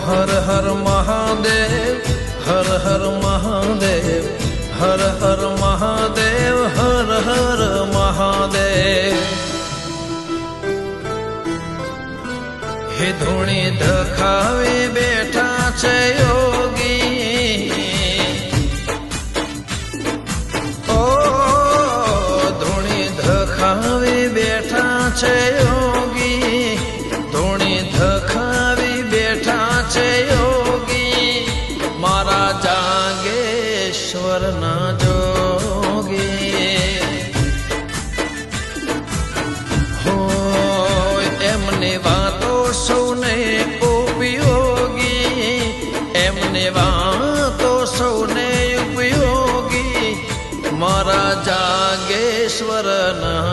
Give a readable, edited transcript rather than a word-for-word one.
હર હર મહાદેવ, હર હર મહાદેવ, હર હર મહાદેવ, હર હર મહાદેવ. હે ધૂણી ધખાવી બેઠા છે યોગી, ઓ ધૂણી ધખાવી બેઠા છે યોગી, ધૂણી ધખાવી બેઠા છે યોગી, મારા જાગેશ્વરના જોગી. હોય એમની વાતો સૌને ઉપયોગી, એમની વાતો સૌને ઉપયોગી, મારા જાગેશ્વરના